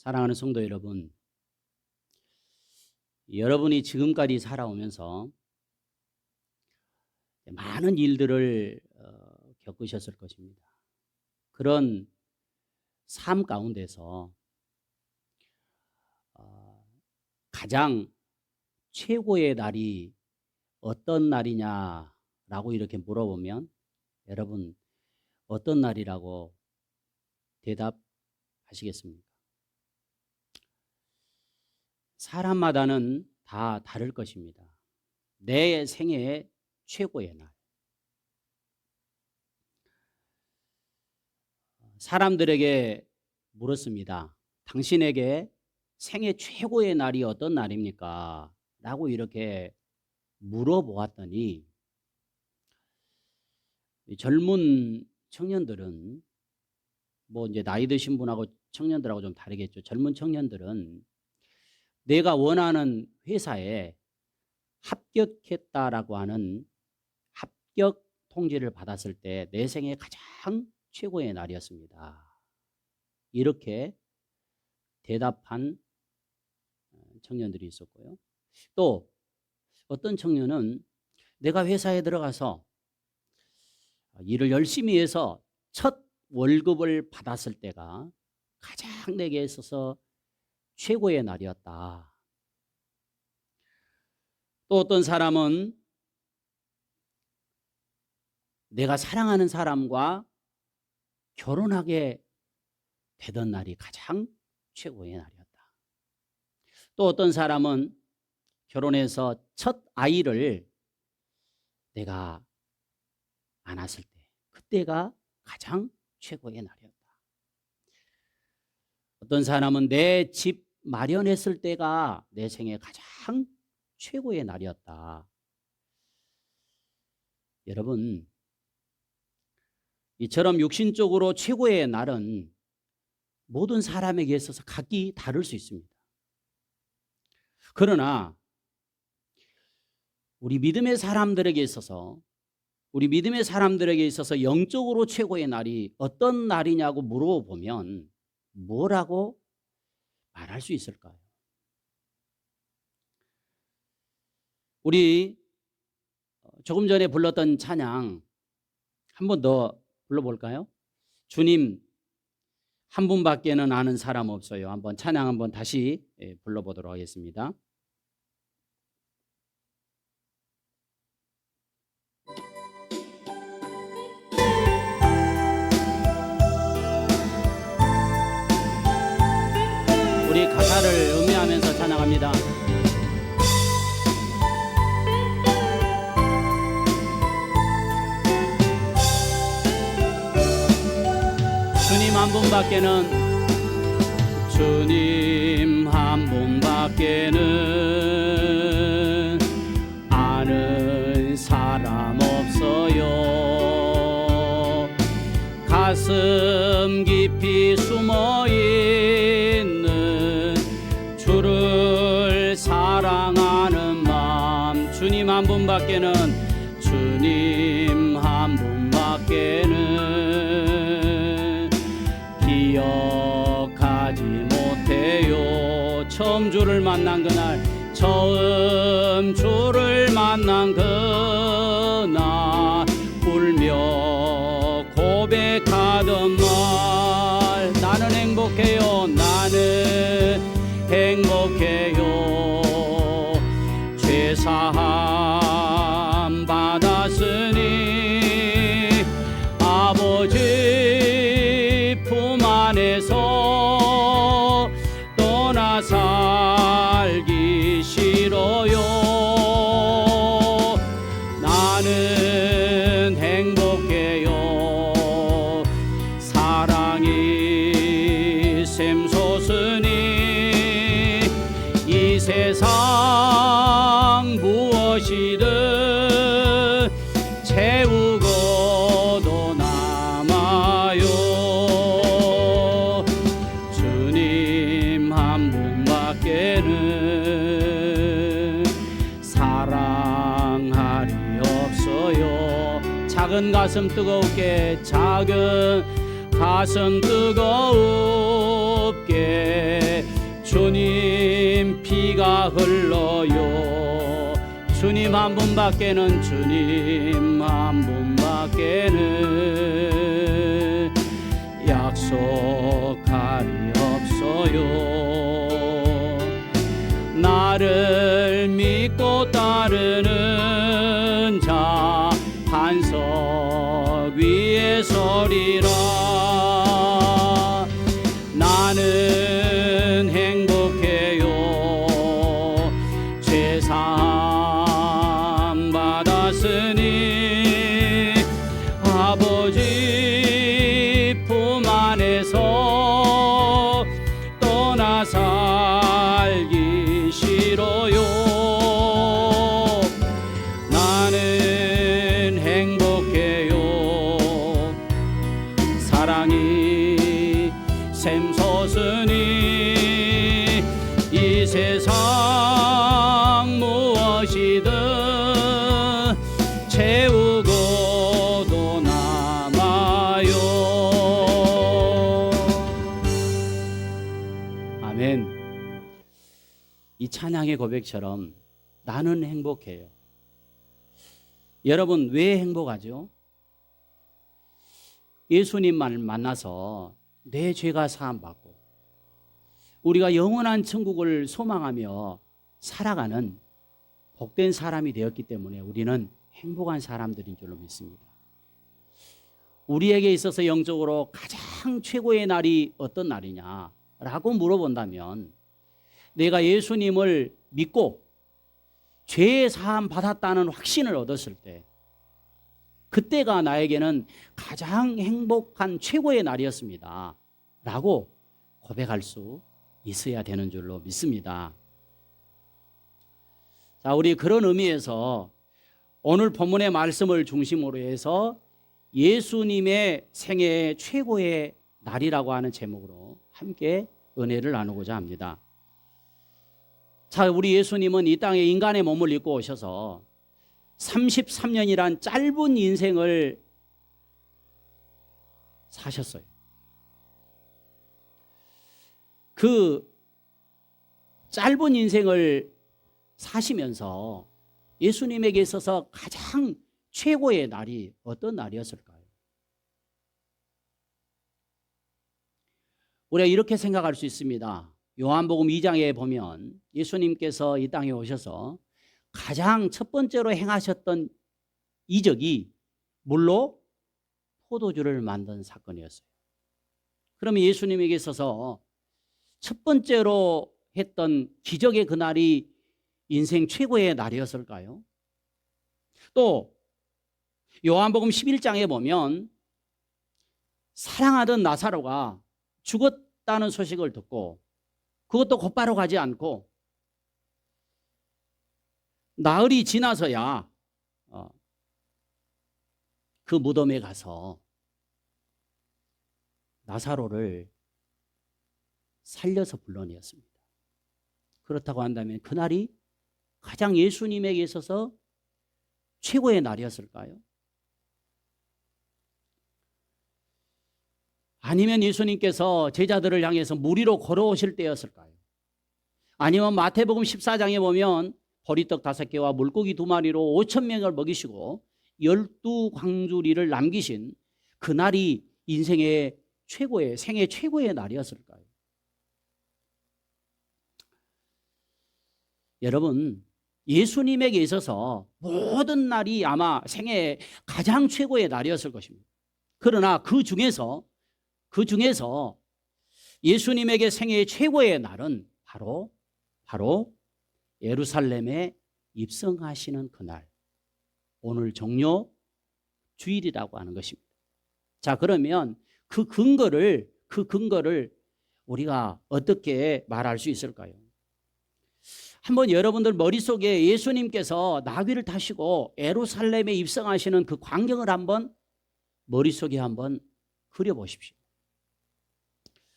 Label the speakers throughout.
Speaker 1: 사랑하는 성도 여러분, 여러분이 지금까지 살아오면서 많은 일들을 겪으셨을 것입니다. 그런 삶 가운데서 가장 최고의 날이 어떤 날이냐라고 이렇게 물어보면 여러분 어떤 날이라고 대답하시겠습니까? 사람마다는 다 다를 것입니다. 내 생애의 최고의 날. 사람들에게 물었습니다. 당신에게 생애 최고의 날이 어떤 날입니까? 라고 이렇게 물어보았더니 젊은 청년들은 이제 나이 드신 분하고 청년들하고 좀 다르겠죠. 젊은 청년들은 내가 원하는 회사에 합격했다라고 하는 합격 통지를 받았을 때 내 생애 가장 최고의 날이었습니다. 이렇게 대답한 청년들이 있었고요. 또 어떤 청년은 내가 회사에 들어가서 일을 열심히 해서 첫 월급을 받았을 때가 가장 내게 있어서 최고의 날이었다. 또 어떤 사람은 내가 사랑하는 사람과 결혼하게 되던 날이 가장 최고의 날이었다. 또 어떤 사람은 결혼해서 첫 아이를 내가 안았을 때 그때가 가장 최고의 날이었다. 어떤 사람은 내 집 마련했을 때가 내 생애 가장 최고의 날이었다. 여러분, 이처럼 육신적으로 최고의 날은 모든 사람에게 있어서 각기 다를 수 있습니다. 그러나 우리 믿음의 사람들에게 있어서 영적으로 최고의 날이 어떤 날이냐고 물어보면 뭐라고 말할 수 있을까요? 우리 조금 전에 불렀던 찬양 한 번 더 불러볼까요? 주님 한 분밖에는 아는 사람 없어요. 한번 찬양 한번 다시 불러보도록 하겠습니다. 우리 가사를 음미하면서 찬양합니다. 주님 한 분밖에는 아는 사람 없어요. 가슴 깊이 숨어 있는 주를 사랑하는 마음. 주님 한 분밖에는 기억하지 못해요. 처음 주를 만난 그날 울며 고백하던 말. 나는 행복해요. 죄사함 받았으니 아버지 품 안에서 떠나 살기 싫어요. 나는 행복해요. 사랑이 샘솟으니 이 세상 무엇이든 채우고도 남아요. 주님 한 분밖에는 사랑하리 없어요. 작은 가슴 뜨겁게 주님 피가 흘러요. 주님 한 분밖에는, 주님 한 분밖에는 약속할이 없어요. 나를 믿고 따르는 자 반석 위에 서리라. 나는 행복해요. 죄사함 받았으니 아버지 품 안에서 떠나 살기 싫어요. 나는 행복해요. 사랑이 샘솟으니 이 세상 무엇이든 채우고도 남아요. 아멘. 이 찬양의 고백처럼 나는 행복해요. 여러분 왜 행복하죠? 예수님만 만나서 내 죄가 사함받고 우리가 영원한 천국을 소망하며 살아가는 복된 사람이 되었기 때문에 우리는 행복한 사람들인 줄로 믿습니다. 우리에게 있어서 영적으로 가장 최고의 날이 어떤 날이냐라고 물어본다면, 내가 예수님을 믿고 죄의 사함 받았다는 확신을 얻었을 때, 그때가 나에게는 가장 행복한 최고의 날이었습니다 라고 고백할 수 있어야 되는 줄로 믿습니다. 자, 우리 그런 의미에서 오늘 본문의 말씀을 중심으로 해서 예수님의 생애의 최고의 날이라고 하는 제목으로 함께 은혜를 나누고자 합니다. 자, 우리 예수님은 이 땅에 인간의 몸을 입고 오셔서 33년이란 짧은 인생을 사셨어요. 그 짧은 인생을 사시면서 예수님에게 있어서 가장 최고의 날이 어떤 날이었을까요? 우리가 이렇게 생각할 수 있습니다. 요한복음 2장에 보면 예수님께서 이 땅에 오셔서 가장 첫 번째로 행하셨던 이적이 물로 포도주를 만든 사건이었어요. 그러면 예수님에게 있어서 첫 번째로 했던 기적의 그날이 인생 최고의 날이었을까요? 또 요한복음 11장에 보면 사랑하던 나사로가 죽었다는 소식을 듣고 그것도 곧바로 가지 않고 나흘이 지나서야 그 무덤에 가서 나사로를 살려서 불러내었습니다. 그렇다고 한다면 그날이 가장 예수님에게 있어서 최고의 날이었을까요? 아니면 예수님께서 제자들을 향해서 무리로 걸어오실 때였을까요? 아니면 마태복음 14장에 보면 보리떡 5개와 물고기 2마리로 5,000명을 먹이시고 12광주리를 남기신 그날이 인생의 최고의, 생애 최고의 날이었을까요? 여러분, 예수님에게 있어서 모든 날이 아마 생애의 가장 최고의 날이었을 것입니다. 그러나 그 중에서 예수님에게 생애의 최고의 날은 바로 예루살렘에 입성하시는 그날, 오늘 종료 주일이라고 하는 것입니다. 자, 그러면 그 근거를 우리가 어떻게 말할 수 있을까요? 한번 여러분들 머릿속에 예수님께서 나귀를 타시고 예루살렘에 입성하시는 그 광경을 한번 머릿속에 한번 그려보십시오.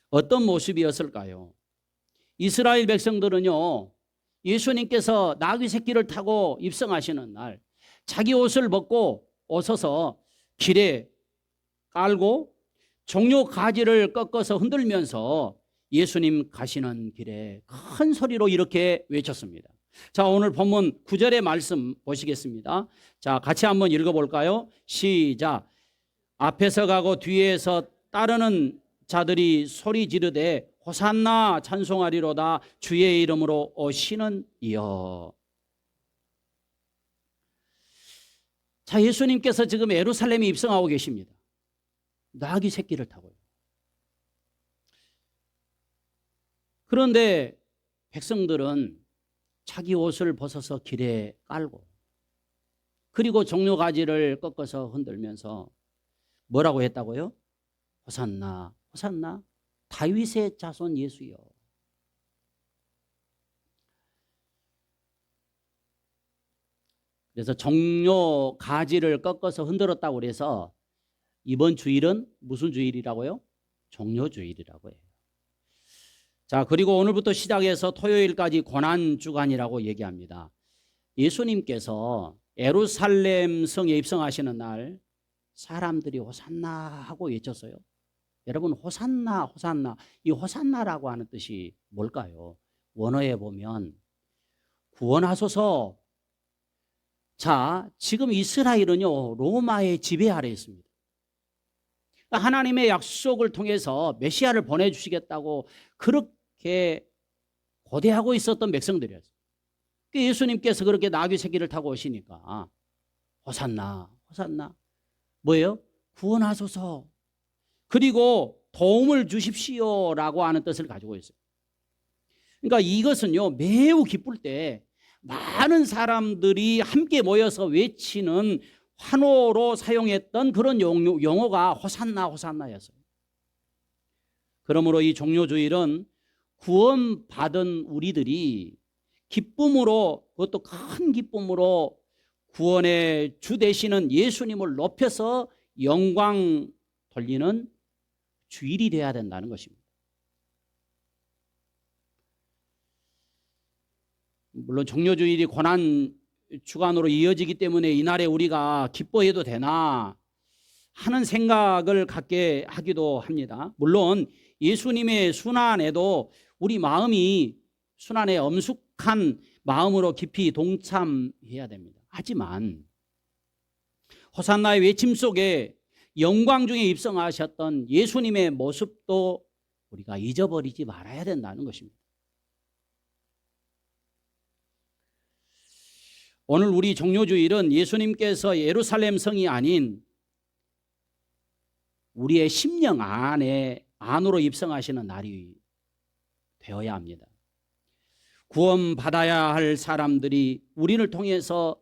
Speaker 1: 어떤 모습이었을까요? 이스라엘 백성들은요, 예수님께서 나귀 새끼를 타고 입성하시는 날 자기 옷을 벗고 옷서서 길에 깔고 종려 가지를 꺾어서 흔들면서 예수님 가시는 길에 큰 소리로 이렇게 외쳤습니다. 자, 오늘 본문 9절의 말씀 보시겠습니다. 자, 같이 한번 읽어볼까요? 시작. 앞에서 가고 뒤에서 따르는 자들이 소리 지르되 호산나 찬송하리로다 주의 이름으로 오시는 이여. 자, 예수님께서 지금 예루살렘에 입성하고 계십니다. 나귀 새끼를 타고요. 그런데 백성들은 자기 옷을 벗어서 길에 깔고 그리고 종려가지를 꺾어서 흔들면서 뭐라고 했다고요? 호산나 호산나 다윗의 자손 예수여. 그래서 종려가지를 꺾어서 흔들었다고 그래서 이번 주일은 무슨 주일이라고요? 종려주일이라고 해요. 자, 그리고 오늘부터 시작해서 토요일까지 고난주간이라고 얘기합니다. 예수님께서 예루살렘 성에 입성하시는 날 사람들이 호산나 하고 외쳤어요. 여러분, 호산나 호산나, 이 호산나라고 하는 뜻이 뭘까요? 원어에 보면 구원하소서. 자, 지금 이스라엘은요 로마의 지배 아래에 있습니다. 하나님의 약속을 통해서 메시아를 보내주시겠다고 그렇게 고대하고 있었던 백성들이었어요. 예수님께서 그렇게 나귀 새끼를 타고 오시니까 호산나 호산나 뭐예요? 구원하소서 그리고 도움을 주십시오라고 하는 뜻을 가지고 있어요. 그러니까 이것은요 매우 기쁠 때 많은 사람들이 함께 모여서 외치는 환호로 사용했던 그런 용어가 호산나 호산나였어요. 그러므로 이 종려주일은 구원받은 우리들이 기쁨으로, 그것도 큰 기쁨으로 구원의 주 되시는 예수님을 높여서 영광 돌리는 주일이 되어야 된다는 것입니다. 물론 종려주일이 고난 주간으로 이어지기 때문에 이날에 우리가 기뻐해도 되나 하는 생각을 갖게 하기도 합니다. 물론 예수님의 순환에도 우리 마음이 순환에 엄숙한 마음으로 깊이 동참해야 됩니다. 하지만 호산나의 외침 속에 영광 중에 입성하셨던 예수님의 모습도 우리가 잊어버리지 말아야 된다는 것입니다. 오늘 우리 종려주일은 예수님께서 예루살렘 성이 아닌 우리의 심령 안으로 입성하시는 날이 되어야 합니다. 구원받아야 할 사람들이 우리를 통해서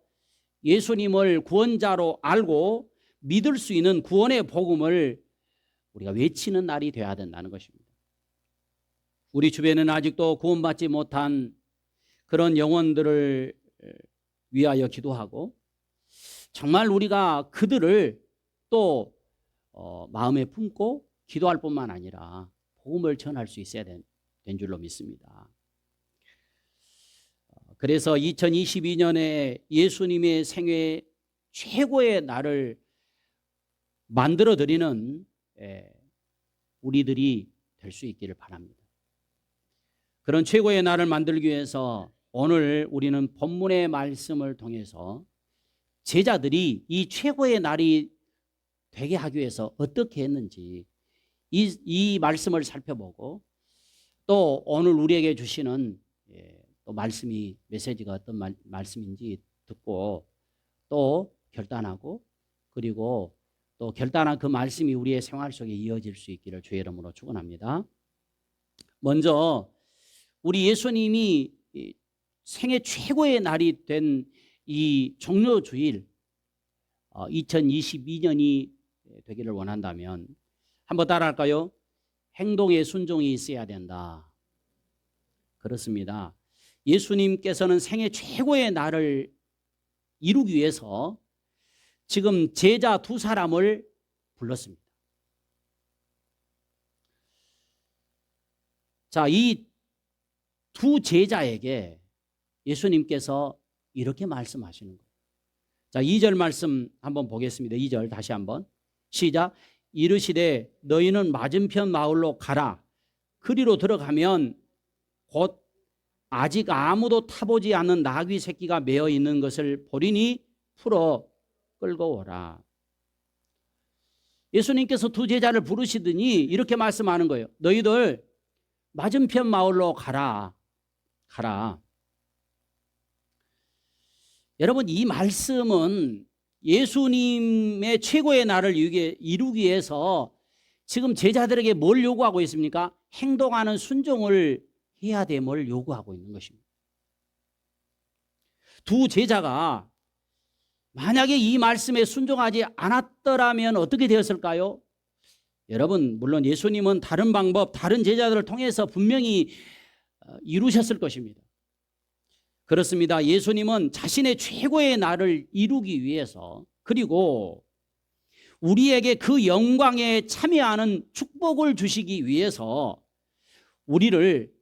Speaker 1: 예수님을 구원자로 알고 믿을 수 있는 구원의 복음을 우리가 외치는 날이 되어야 된다는 것입니다. 우리 주변에는 아직도 구원받지 못한 그런 영혼들을 위하여 기도하고 정말 우리가 그들을 또 마음에 품고 기도할 뿐만 아니라 복음을 전할 수 있어야 된 줄로 믿습니다. 그래서 2022년에 예수님의 생애 최고의 날을 만들어 드리는 우리들이 될 수 있기를 바랍니다. 그런 최고의 날을 만들기 위해서 오늘 우리는 본문의 말씀을 통해서 제자들이 이 최고의 날이 되게 하기 위해서 어떻게 했는지 이 말씀을 살펴보고 또 오늘 우리에게 주시는 또 말씀이 메시지가 어떤 말씀인지 듣고 또 결단하고 그리고 또 결단한 그 말씀이 우리의 생활 속에 이어질 수 있기를 주의 이름으로 축원합니다. 먼저 우리 예수님이 생애 최고의 날이 된 이 종려주일 2022년이 되기를 원한다면 한번 따라할까요? 행동에 순종이 있어야 된다. 그렇습니다. 예수님께서는 생애 최고의 날을 이루기 위해서 지금 제자 두 사람을 불렀습니다. 자, 이 두 제자에게 예수님께서 이렇게 말씀하시는 거예요. 자, 2절 말씀 한번 보겠습니다. 2절 다시 한번 시작. 이르시되 너희는 맞은편 마을로 가라. 그리로 들어가면 곧 아직 아무도 타보지 않은 나귀 새끼가 매어 있는 것을 보리니 풀어 끌고 오라. 예수님께서 두 제자를 부르시더니 이렇게 말씀하는 거예요. 너희들 맞은편 마을로 가라. 여러분, 이 말씀은 예수님의 최고의 날을 이루기 위해서 지금 제자들에게 뭘 요구하고 있습니까? 행동하는 순종을 해야 됨을 요구하고 있는 것입니다. 두 제자가 만약에 이 말씀에 순종하지 않았더라면 어떻게 되었을까요? 여러분, 물론 예수님은 다른 방법, 다른 제자들을 통해서 분명히 이루셨을 것입니다. 그렇습니다. 예수님은 자신의 최고의 날을 이루기 위해서, 그리고 우리에게 그 영광에 참여하는 축복을 주시기 위해서 우리를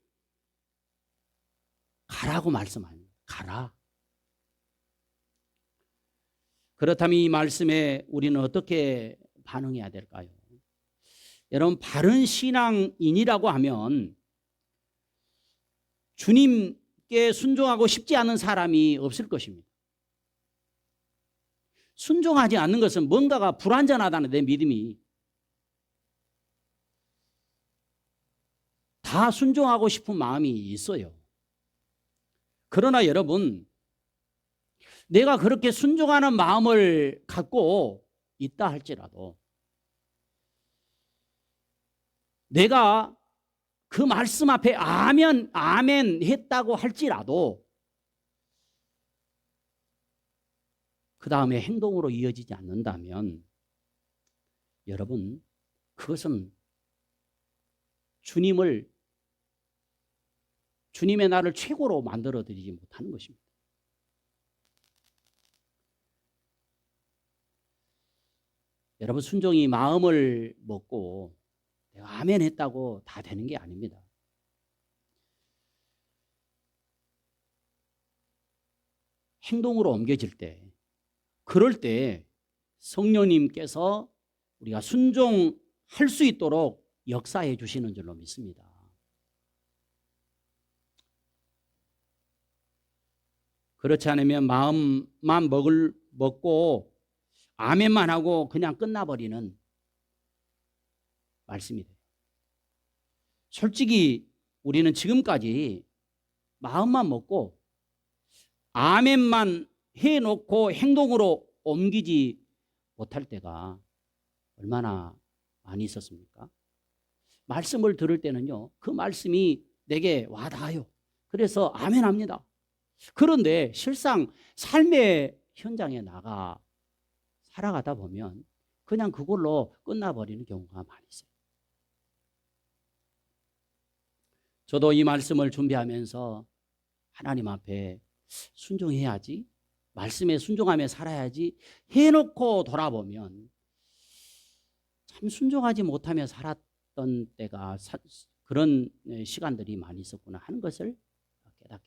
Speaker 1: 가라고 말씀합니다. 가라. 그렇다면 이 말씀에 우리는 어떻게 반응해야 될까요? 여러분, 바른 신앙인이라고 하면 주님께 순종하고 싶지 않은 사람이 없을 것입니다. 순종하지 않는 것은 뭔가가 불완전하다는 내 믿음이. 다 순종하고 싶은 마음이 있어요. 그러나 여러분, 내가 그렇게 순종하는 마음을 갖고 있다 할지라도, 내가 그 말씀 앞에 아멘 했다고 할지라도 그 다음에 행동으로 이어지지 않는다면 여러분, 그것은 주님의 나를 최고로 만들어드리지 못하는 것입니다. 여러분, 순종이 마음을 먹고 내가 아멘 했다고 다 되는 게 아닙니다. 행동으로 옮겨질 때, 그럴 때 성령님께서 우리가 순종할 수 있도록 역사해 주시는 줄로 믿습니다. 그렇지 않으면 마음만 먹고 아멘만 하고 그냥 끝나버리는 말씀이 돼요. 솔직히 우리는 지금까지 마음만 먹고 아멘만 해놓고 행동으로 옮기지 못할 때가 얼마나 많이 있었습니까? 말씀을 들을 때는요, 그 말씀이 내게 와닿아요. 그래서 아멘합니다. 그런데 실상 삶의 현장에 나가 살아가다 보면 그냥 그걸로 끝나버리는 경우가 많이 있어요. 저도 이 말씀을 준비하면서 하나님 앞에 순종해야지, 말씀에 순종하며 살아야지 해놓고 돌아보면 참 순종하지 못하며 살았던 때가, 그런 시간들이 많이 있었구나 하는 것을 깨닫게.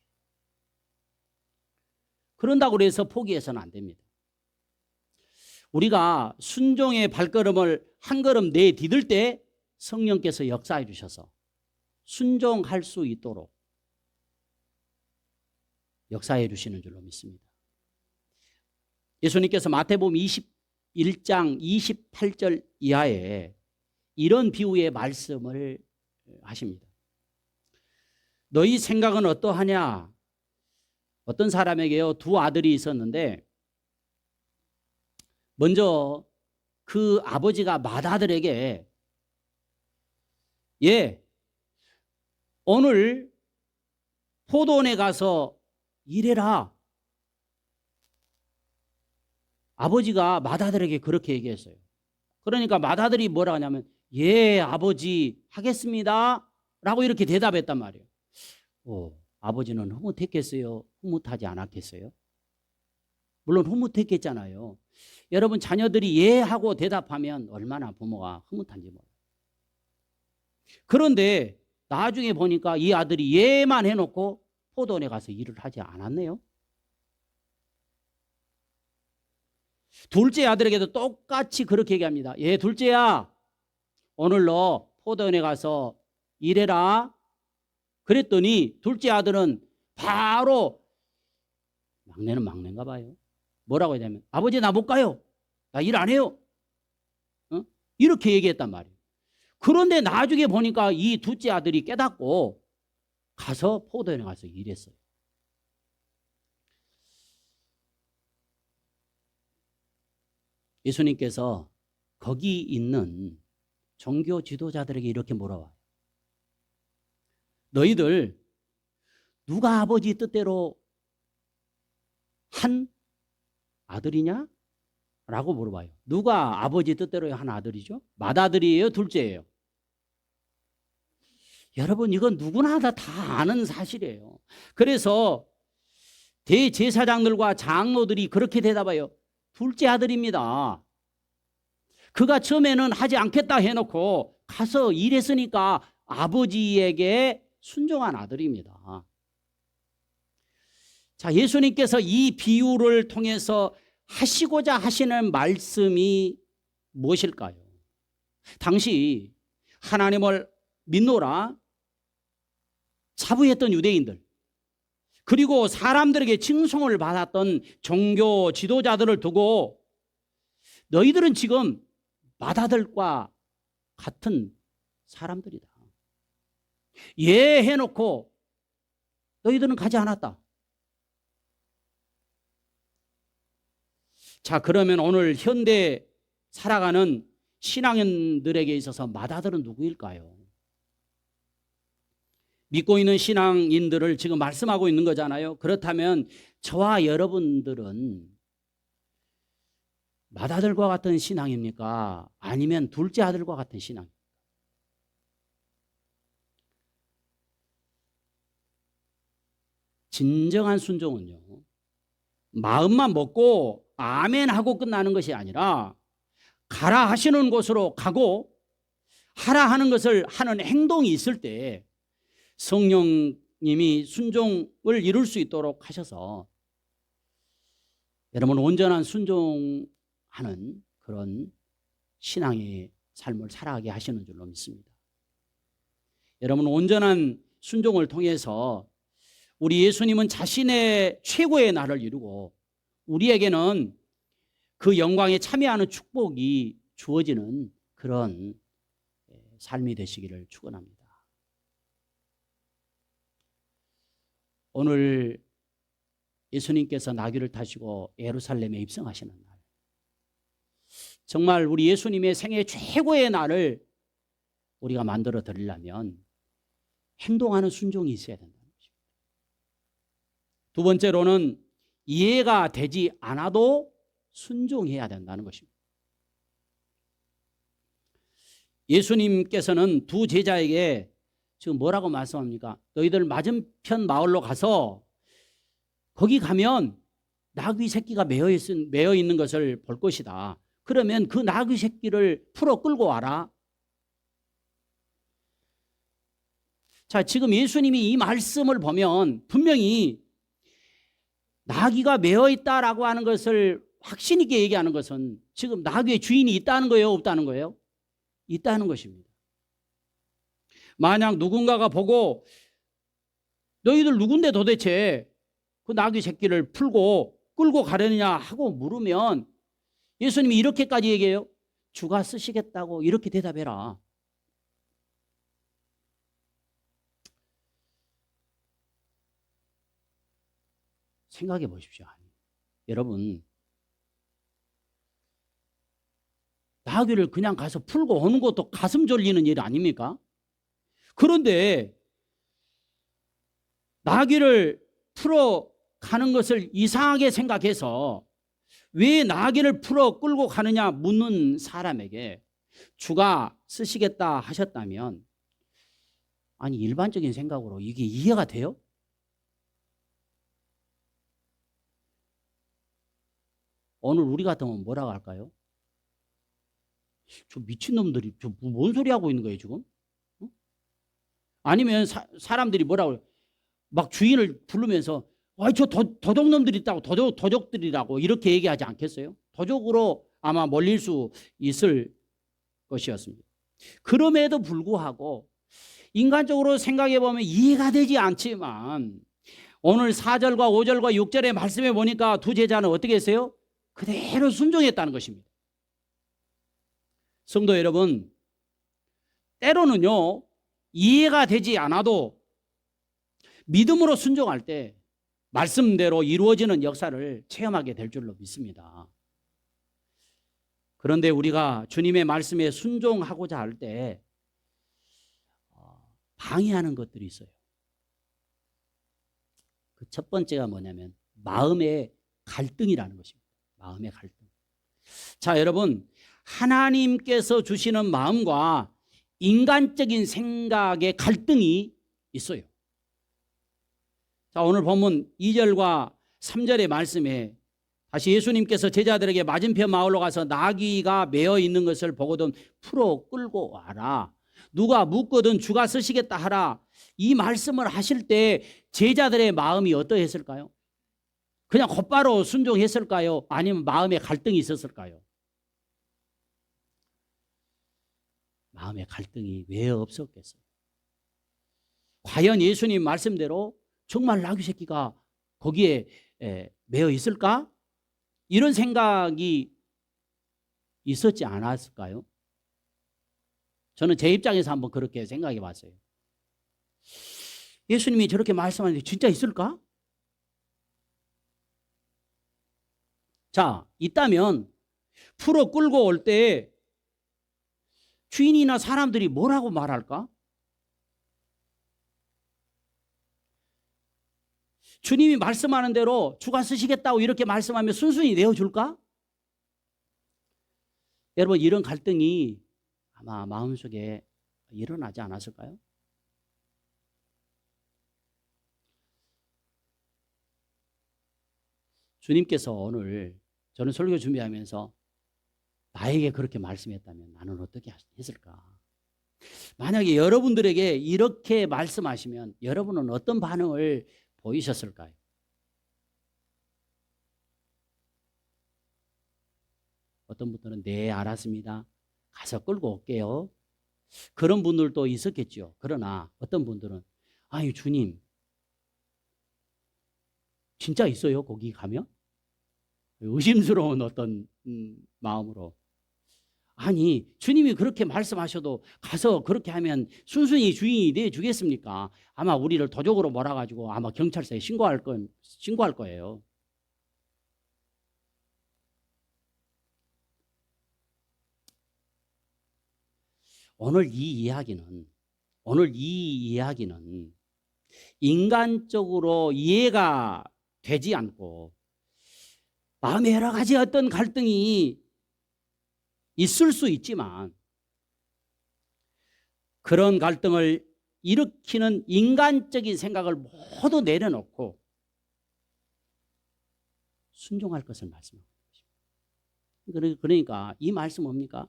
Speaker 1: 그런다고 해서 포기해서는 안 됩니다. 우리가 순종의 발걸음을 한 걸음 내디딜 때 성령께서 역사해 주셔서 순종할 수 있도록 역사해 주시는 줄로 믿습니다. 예수님께서 마태복음 21장 28절 이하에 이런 비유의 말씀을 하십니다. 너희 생각은 어떠하냐? 어떤 사람에게요, 두 아들이 있었는데 먼저 그 아버지가 맏아들에게 오늘 포도원에 가서 일해라. 아버지가 맏아들에게 그렇게 얘기했어요. 그러니까 맏아들이 뭐라 하냐면 예, 아버지 하겠습니다 라고 이렇게 대답했단 말이에요. 아버지는 흐뭇했겠어요? 흐뭇하지 않았겠어요? 물론 흐뭇했겠잖아요. 여러분, 자녀들이 예 하고 대답하면 얼마나 부모가 흐뭇한지 몰라요. 그런데 나중에 보니까 이 아들이 예만 해놓고 포도원에 가서 일을 하지 않았네요. 둘째 아들에게도 똑같이 그렇게 얘기합니다. 예, 둘째야, 오늘 너 포도원에 가서 일해라. 그랬더니 둘째 아들은 바로, 막내는 막내인가 봐요. 뭐라고 하냐면 아버지 나 못 가요. 나 일 안 해요. 이렇게 얘기했단 말이에요. 그런데 나중에 보니까 이 둘째 아들이 깨닫고 가서 포도원에 가서 일했어요. 예수님께서 거기 있는 종교 지도자들에게 이렇게 물어봐요. 너희들 누가 아버지 뜻대로 한 아들이냐? 라고 물어봐요. 누가 아버지 뜻대로 한 아들이죠? 맏아들이에요? 둘째예요? 여러분 이건 누구나 다 아는 사실이에요. 그래서 대제사장들과 장로들이 그렇게 대답해요. 둘째 아들입니다. 그가 처음에는 하지 않겠다 해놓고 가서 일했으니까 아버지에게 순종한 아들입니다. 자, 예수님께서 이 비유를 통해서 하시고자 하시는 말씀이 무엇일까요? 당시 하나님을 믿노라 자부했던 유대인들, 그리고 사람들에게 칭송을 받았던 종교 지도자들을 두고 너희들은 지금 맏아들과 같은 사람들이다. 예 해놓고 너희들은 가지 않았다. 자, 그러면 오늘 현대 살아가는 신앙인들에게 있어서 맏아들은 누구일까요? 믿고 있는 신앙인들을 지금 말씀하고 있는 거잖아요. 그렇다면 저와 여러분들은 맏아들과 같은 신앙입니까? 아니면 둘째 아들과 같은 신앙입니까? 진정한 순종은요, 마음만 먹고 아멘 하고 끝나는 것이 아니라 가라 하시는 곳으로 가고 하라 하는 것을 하는 행동이 있을 때 성령님이 순종을 이룰 수 있도록 하셔서 여러분 온전한 순종하는 그런 신앙의 삶을 살아가게 하시는 줄로 믿습니다. 여러분 온전한 순종을 통해서 우리 예수님은 자신의 최고의 날을 이루고 우리에게는 그 영광에 참여하는 축복이 주어지는 그런 삶이 되시기를 축원합니다. 오늘 예수님께서 나귀를 타시고 예루살렘에 입성하시는 날, 정말 우리 예수님의 생애 최고의 날을 우리가 만들어 드리려면 행동하는 순종이 있어야 된다는 것입니다. 두 번째로는 이해가 되지 않아도 순종해야 된다는 것입니다. 예수님께서는 두 제자에게 지금 뭐라고 말씀합니까? 너희들 맞은편 마을로 가서 거기 가면 나귀 새끼가 매어 있는 것을 볼 것이다. 그러면 그 나귀 새끼를 풀어 끌고 와라. 자, 지금 예수님이 이 말씀을 보면 분명히 나귀가 매어 있다라고 하는 것을 확신 있게 얘기하는 것은 지금 나귀의 주인이 있다는 거예요, 없다는 거예요? 있다는 것입니다. 만약 누군가가 보고 너희들 누군데 도대체 그 나귀 새끼를 풀고 끌고 가려느냐 하고 물으면 예수님이 이렇게까지 얘기해요. 주가 쓰시겠다고 이렇게 대답해라. 생각해 보십시오. 여러분, 나귀를 그냥 가서 풀고 오는 것도 가슴 졸리는 일 아닙니까? 그런데 나귀를 풀어 가는 것을 이상하게 생각해서 왜 나귀를 풀어 끌고 가느냐 묻는 사람에게 주가 쓰시겠다 하셨다면, 아니 일반적인 생각으로 이게 이해가 돼요? 오늘 우리 같으면 뭐라고 할까요? 저 미친놈들이 저 뭔 소리 하고 있는 거예요 지금? 아니면 사람들이 뭐라고 해요? 막 주인을 부르면서 저 도둑놈들이 있다고, 도적들이라고 이렇게 얘기하지 않겠어요? 도적으로 아마 몰릴 수 있을 것이었습니다. 그럼에도 불구하고 인간적으로 생각해 보면 이해가 되지 않지만 오늘 4절과 5절과 6절의 말씀에 보니까 두 제자는 어떻게 했어요? 그대로 순종했다는 것입니다. 성도 여러분, 때로는요, 이해가 되지 않아도 믿음으로 순종할 때 말씀대로 이루어지는 역사를 체험하게 될 줄로 믿습니다. 그런데 우리가 주님의 말씀에 순종하고자 할 때 방해하는 것들이 있어요. 그 첫 번째가 뭐냐면 마음의 갈등이라는 것입니다. 마음의 갈등. 자, 여러분, 하나님께서 주시는 마음과 인간적인 생각의 갈등이 있어요. 자, 오늘 본문 2절과 3절의 말씀에 다시 예수님께서 제자들에게 맞은편 마을로 가서 나귀가 매어 있는 것을 보거든 풀어 끌고 와라. 누가 묻거든 주가 쓰시겠다 하라. 이 말씀을 하실 때 제자들의 마음이 어떠했을까요? 그냥 곧바로 순종했을까요? 아니면 마음에 갈등이 있었을까요? 마음의 갈등이 왜 없었겠어요? 과연 예수님 말씀대로 정말 나귀 새끼가 거기에 매어 있을까? 이런 생각이 있었지 않았을까요? 저는 제 입장에서 한번 그렇게 생각해 봤어요. 예수님이 저렇게 말씀하는데 진짜 있을까? 자, 있다면 풀어 끌고 올 때 주인이나 사람들이 뭐라고 말할까? 주님이 말씀하는 대로 주가 쓰시겠다고 이렇게 말씀하면 순순히 내어줄까? 여러분, 이런 갈등이 아마 마음속에 일어나지 않았을까요? 주님께서 오늘 저는 설교 준비하면서 나에게 그렇게 말씀했다면 나는 어떻게 했을까? 만약에 여러분들에게 이렇게 말씀하시면 여러분은 어떤 반응을 보이셨을까요? 어떤 분들은 네, 알았습니다. 가서 끌고 올게요. 그런 분들도 있었겠죠. 그러나 어떤 분들은 아니 주님 진짜 있어요? 거기 가면? 의심스러운 어떤 마음으로 아니 주님이 그렇게 말씀하셔도 가서 그렇게 하면 순순히 주인이 내주겠습니까? 아마 우리를 도적으로 몰아가지고 아마 경찰서에 신고할 거예요. 오늘 이 이야기는 인간적으로 이해가 되지 않고 마음에 여러 가지 어떤 갈등이 있을 수 있지만 그런 갈등을 일으키는 인간적인 생각을 모두 내려놓고 순종할 것을 말씀합니다. 그러니까 이 말씀 뭡니까?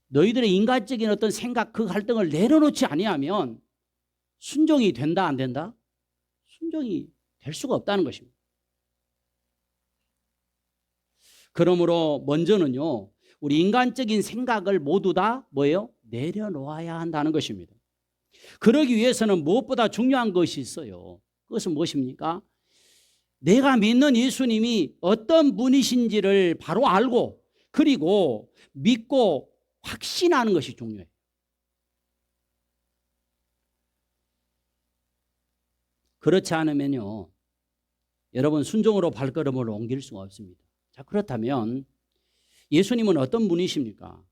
Speaker 1: 너희들의 인간적인 어떤 생각, 그 갈등을 내려놓지 아니하면 순종이 된다, 안 된다? 순종이 될 수가 없다는 것입니다. 그러므로 먼저는요, 우리 인간적인 생각을 모두 다 뭐예요? 내려놓아야 한다는 것입니다. 그러기 위해서는 무엇보다 중요한 것이 있어요. 그것은 무엇입니까? 내가 믿는 예수님이 어떤 분이신지를 바로 알고 그리고 믿고 확신하는 것이 중요해요. 그렇지 않으면요, 여러분 순종으로 발걸음을 옮길 수가 없습니다. 자, 그렇다면 예수님은 어떤 분이십니까?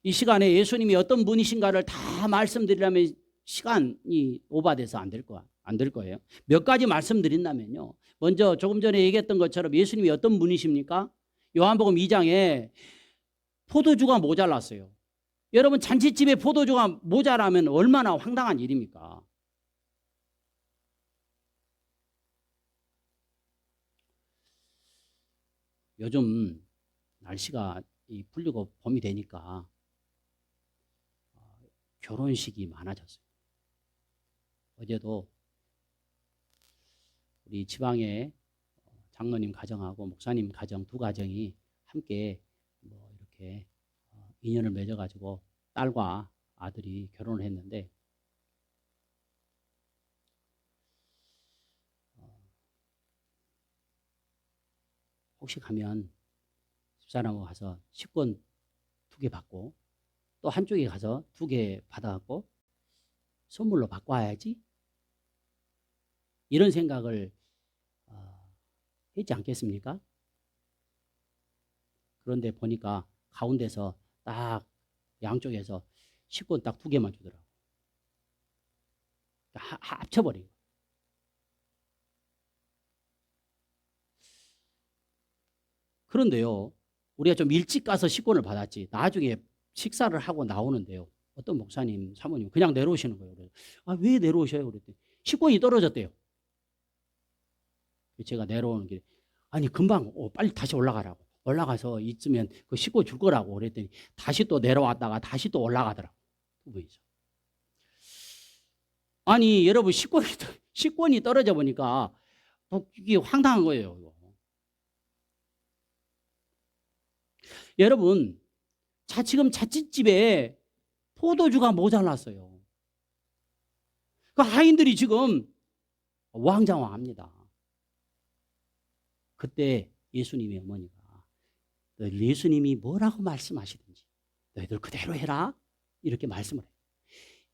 Speaker 1: 이 시간에 예수님이 어떤 분이신가를 다 말씀드리려면 시간이 오버돼서 안 될 거예요. 몇 가지 말씀드린다면요. 먼저 조금 전에 얘기했던 것처럼 예수님이 어떤 분이십니까? 요한복음 2장에 포도주가 모자랐어요. 여러분 잔치집에 포도주가 모자라면 얼마나 황당한 일입니까? 요즘 날씨가 풀리고 봄이 되니까 결혼식이 많아졌어요. 어제도 우리 지방의 장로님 가정하고 목사님 가정 두 가정이 함께 뭐 이렇게 인연을 맺어가지고 딸과 아들이 결혼을 했는데 혹시 가면 집사람하고 가서 식권 2개 받고 또 한쪽에 가서 2개 받아갖고 선물로 받고 와야지, 이런 생각을 했지 않겠습니까? 그런데 보니까 가운데서 딱 양쪽에서 식권 딱 2개만 주더라고. 합쳐버린 거예요. 그런데요, 우리가 좀 일찍 가서 식권을 받았지, 나중에 식사를 하고 나오는데요, 어떤 목사님, 사모님 그냥 내려오시는 거예요. 그래서 왜 내려오셔요? 그랬더니 식권이 떨어졌대요. 제가 내려오는 길에 아니 금방 빨리 다시 올라가라고, 올라가서 있으면 그 식권 줄 거라고 그랬더니 다시 또 내려왔다가 다시 또 올라가더라고. 두 분이서. 아니 여러분, 식권이 떨어져 보니까 이게 황당한 거예요. 이거. 여러분, 지금 자칫집에 포도주가 모자랐어요. 그 하인들이 지금 우왕좌왕합니다. 그때 예수님의 어머니가 너희들 예수님이 뭐라고 말씀하시든지 너희들 그대로 해라, 이렇게 말씀을 해요.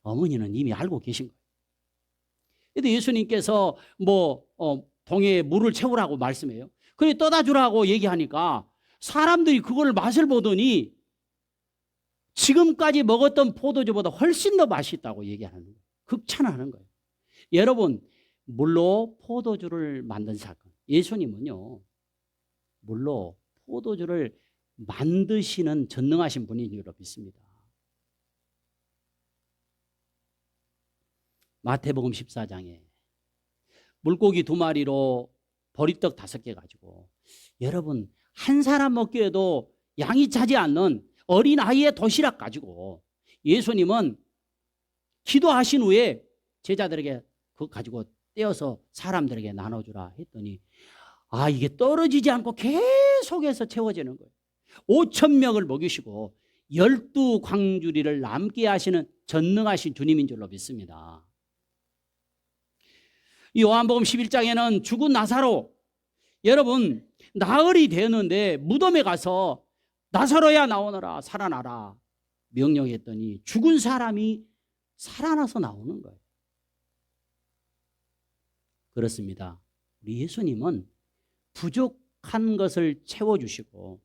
Speaker 1: 어머니는 이미 알고 계신 거예요. 근데 예수님께서 동해에 물을 채우라고 말씀해요. 그래 떠다 주라고 얘기하니까 사람들이 그걸 맛을 보더니 지금까지 먹었던 포도주보다 훨씬 더 맛있다고 얘기하는 거예요. 극찬하는 거예요. 여러분, 물로 포도주를 만든 사건, 예수님은요 물로 포도주를 만드시는 전능하신 분인 줄로 믿습니다. 마태복음 14장에 물고기 2마리로 보리떡 5개 가지고, 여러분 한 사람 먹기에도 양이 차지 않는 어린아이의 도시락 가지고 예수님은 기도하신 후에 제자들에게 그거 가지고 떼어서 사람들에게 나눠주라 했더니 이게 떨어지지 않고 계속해서 채워지는 거예요. 5,000명을 먹이시고 12광주리를 남게 하시는 전능하신 주님인 줄로 믿습니다. 이 요한복음 11장에는 죽은 나사로, 여러분 나흘이 되었는데 무덤에 가서 나사로야 나오너라, 살아나라 명령했더니 죽은 사람이 살아나서 나오는 거예요. 그렇습니다. 우리 예수님은 부족한 것을 채워주시고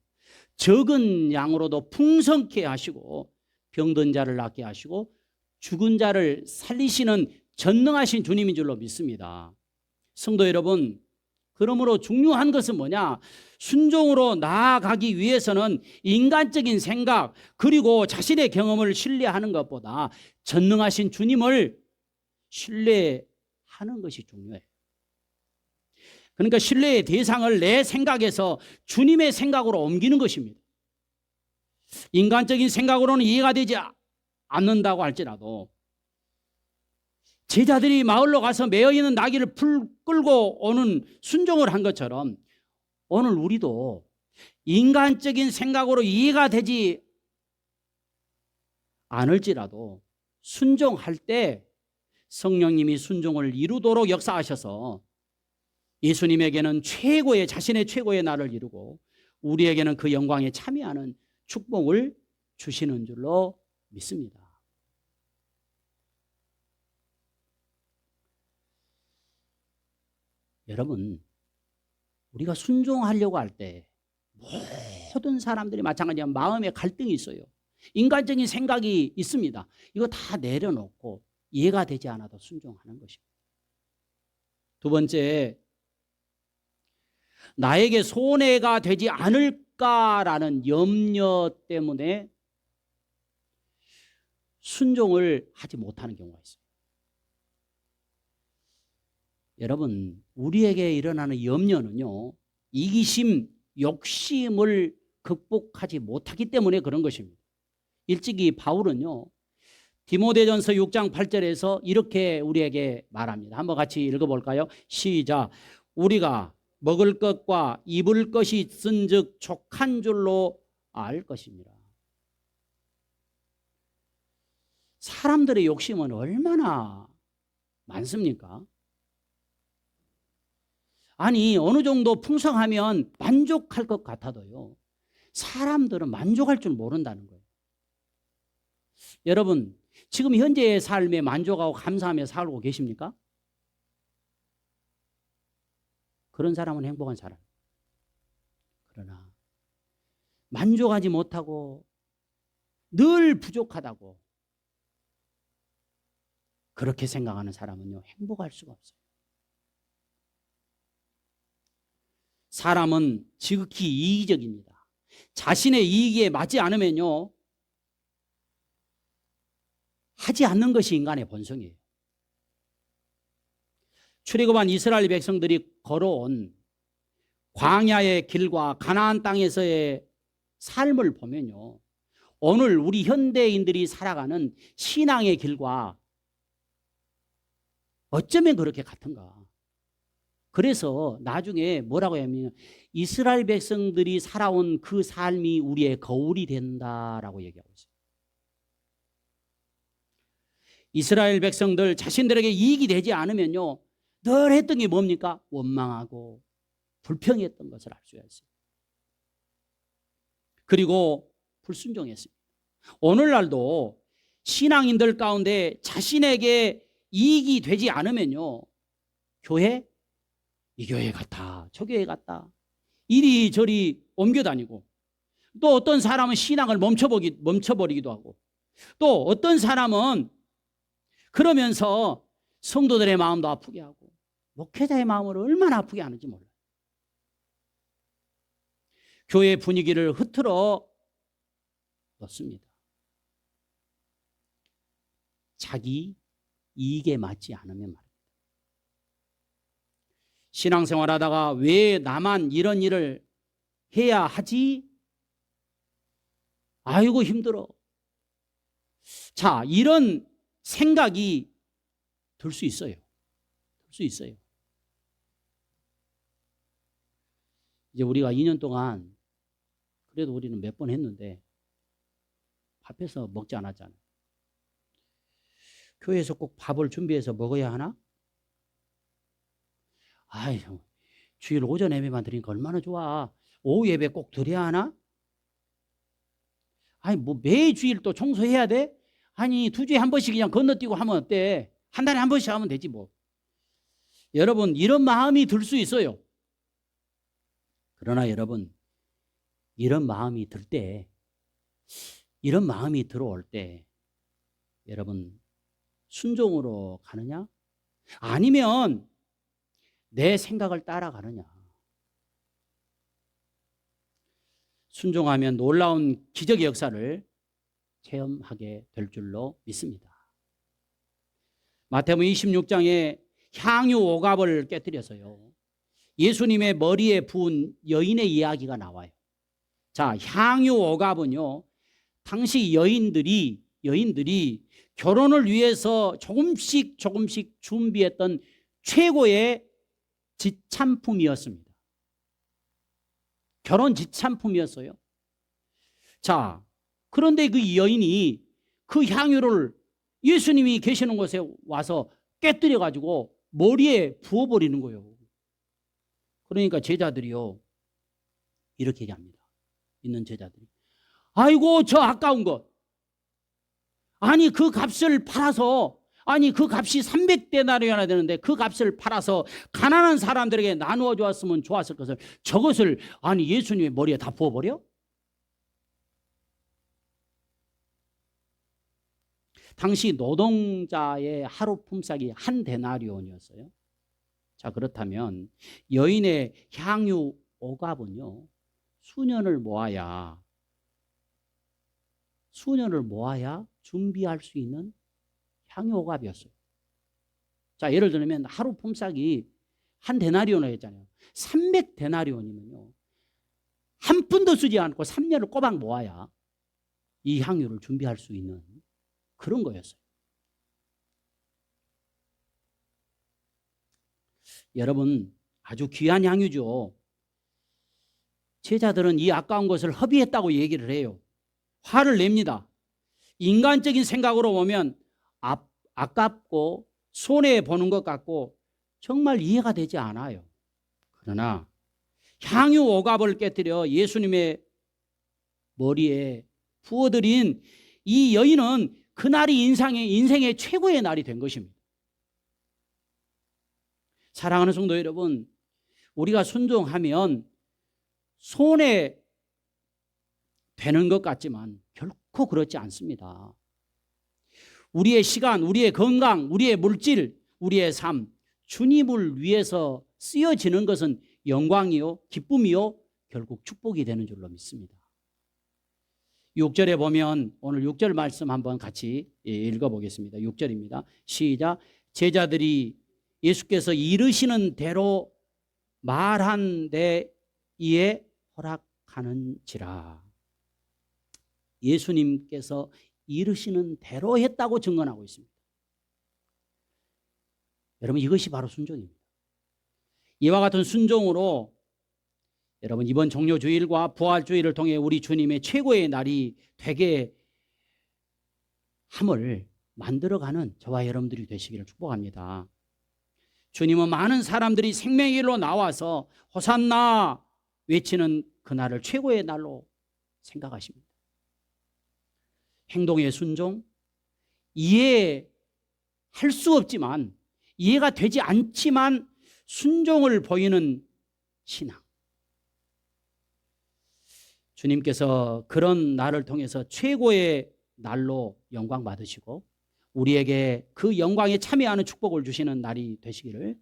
Speaker 1: 적은 양으로도 풍성케 하시고 병든 자를 낫게 하시고 죽은 자를 살리시는 전능하신 주님인 줄로 믿습니다. 성도 여러분, 그러므로 중요한 것은 뭐냐? 순종으로 나아가기 위해서는 인간적인 생각 그리고 자신의 경험을 신뢰하는 것보다 전능하신 주님을 신뢰하는 것이 중요해요. 그러니까 신뢰의 대상을 내 생각에서 주님의 생각으로 옮기는 것입니다. 인간적인 생각으로는 이해가 되지 않는다고 할지라도 제자들이 마을로 가서 매어있는 나귀를 끌고 오는 순종을 한 것처럼 오늘 우리도 인간적인 생각으로 이해가 되지 않을지라도 순종할 때 성령님이 순종을 이루도록 역사하셔서 예수님에게는 자신의 최고의 날을 이루고 우리에게는 그 영광에 참여하는 축복을 주시는 줄로 믿습니다. 여러분, 우리가 순종하려고 할 때 모든 사람들이 마찬가지로 마음에 갈등이 있어요. 인간적인 생각이 있습니다. 이거 다 내려놓고 이해가 되지 않아도 순종하는 것입니다. 두 번째, 나에게 손해가 되지 않을까라는 염려 때문에 순종을 하지 못하는 경우가 있습니다. 여러분, 우리에게 일어나는 염려는요, 이기심, 욕심을 극복하지 못하기 때문에 그런 것입니다. 일찍이 바울은요, 디모데전서 6장 8절에서 이렇게 우리에게 말합니다. 한번 같이 읽어볼까요? 시작. 우리가 먹을 것과 입을 것이 있은즉 족한 줄로 알 것입니다. 사람들의 욕심은 얼마나 많습니까? 아니 어느 정도 풍성하면 만족할 것 같아도요, 사람들은 만족할 줄 모른다는 거예요. 여러분 지금 현재의 삶에 만족하고 감사하며 살고 계십니까? 그런 사람은 행복한 사람. 그러나 만족하지 못하고 늘 부족하다고 그렇게 생각하는 사람은요, 행복할 수가 없어요. 사람은 지극히 이기적입니다. 자신의 이익에 맞지 않으면요, 하지 않는 것이 인간의 본성이에요. 출애굽한 이스라엘 백성들이 걸어온 광야의 길과 가나안 땅에서의 삶을 보면요, 오늘 우리 현대인들이 살아가는 신앙의 길과 어쩌면 그렇게 같은가. 그래서 나중에 뭐라고 하냐면 이스라엘 백성들이 살아온 그 삶이 우리의 거울이 된다라고 얘기하고 있어요. 이스라엘 백성들 자신들에게 이익이 되지 않으면요, 늘 했던 게 뭡니까? 원망하고 불평했던 것을 알 수가 있어요. 그리고 불순종했습니다. 오늘날도 신앙인들 가운데 자신에게 이익이 되지 않으면요, 교회? 이 교회 갔다 저 교회 갔다 이리저리 옮겨다니고, 또 어떤 사람은 신앙을 멈춰버리기도 하고, 또 어떤 사람은 그러면서 성도들의 마음도 아프게 하고 목회자의 마음을 얼마나 아프게 하는지 몰라요. 교회 분위기를 흐트러 놓습니다. 자기 이익에 맞지 않으면 말입니다. 신앙생활하다가 왜 나만 이런 일을 해야 하지? 아이고 힘들어. 자, 이런 생각이 들 수 있어요. 들 수 있어요. 이제 우리가 2년 동안 그래도 우리는 몇 번 했는데 밥해서 먹지 않았잖아요. 교회에서 꼭 밥을 준비해서 먹어야 하나? 아유, 주일 오전 예배만 드리니까 얼마나 좋아. 오후 예배 꼭 드려야 하나? 아니 뭐 매주일 또 청소해야 돼? 아니 2주에 한 번씩 그냥 건너뛰고 하면 어때? 한 달에 한 번씩 하면 되지 뭐. 여러분 이런 마음이 들 수 있어요. 그러나 여러분 이런 마음이 들 때, 이런 마음이 들어올 때 여러분 순종으로 가느냐? 아니면 내 생각을 따라가느냐? 순종하면 놀라운 기적의 역사를 체험하게 될 줄로 믿습니다. 마태복음 26장에 향유 오갑을 깨뜨려서요, 예수님의 머리에 부은 여인의 이야기가 나와요. 자, 향유 오갑은요, 당시 여인들이 결혼을 위해서 조금씩 준비했던 최고의 지참품이었습니다. 결혼 지참품이었어요. 자, 그런데 그 여인이 그 향유를 예수님이 계시는 곳에 와서 깨뜨려 가지고 머리에 부어버리는 거예요. 그러니까 제자들이요, 이렇게 얘기합니다. 있는 제자들이, 아이고 저 아까운 것, 아니 그 값을 팔아서, 아니 그 값이 300데나리온이나 되는데 그 값을 팔아서 가난한 사람들에게 나누어 주었으면 좋았을 것을 저것을 아니 예수님의 머리에 다 부어버려? 당시 노동자의 하루 품삯이 1데나리온이었어요. 자, 그렇다면 여인의 향유 오갑은요, 수년을 모아야 준비할 수 있는 향유 오갑이었어요. 자, 예를 들면 하루 품삯이 1데나리온을 했잖아요. 300데나리온이면요, 한 푼도 쓰지 않고 3년을 꼬박 모아야 이 향유를 준비할 수 있는 그런 거였어요. 여러분 아주 귀한 향유죠. 제자들은 이 아까운 것을 허비했다고 얘기를 해요. 화를 냅니다. 인간적인 생각으로 보면 아깝고 손해보는 것 같고 정말 이해가 되지 않아요. 그러나 향유 오갑을 깨뜨려 예수님의 머리에 부어들인 이 여인은 그날이 인생의 최고의 날이 된 것입니다. 사랑하는 성도 여러분, 우리가 순종하면 손해 되는 것 같지만 결코 그렇지 않습니다. 우리의 시간, 우리의 건강, 우리의 물질, 우리의 삶, 주님을 위해서 쓰여지는 것은 영광이요, 기쁨이요, 결국 축복이 되는 줄로 믿습니다. 6절에 보면 오늘 6절 말씀 한번 같이 읽어보겠습니다. 6절입니다. 시작. 제자들이 예수께서 이르시는 대로 말한 데에 허락하는지라. 예수님께서 이르시는 대로 했다고 증언하고 있습니다. 여러분, 이것이 바로 순종입니다. 이와 같은 순종으로 여러분, 이번 종료주일과 부활주일을 통해 우리 주님의 최고의 날이 되게 함을 만들어가는 저와 여러분들이 되시기를 축복합니다. 주님은 많은 사람들이 생명의 길로 나와서 호산나 외치는 그날을 최고의 날로 생각하십니다. 행동의 순종, 이해할 수 없지만, 이해가 되지 않지만 순종을 보이는 신앙. 주님께서 그런 날을 통해서 최고의 날로 영광 받으시고 우리에게 그 영광에 참여하는 축복을 주시는 날이 되시기를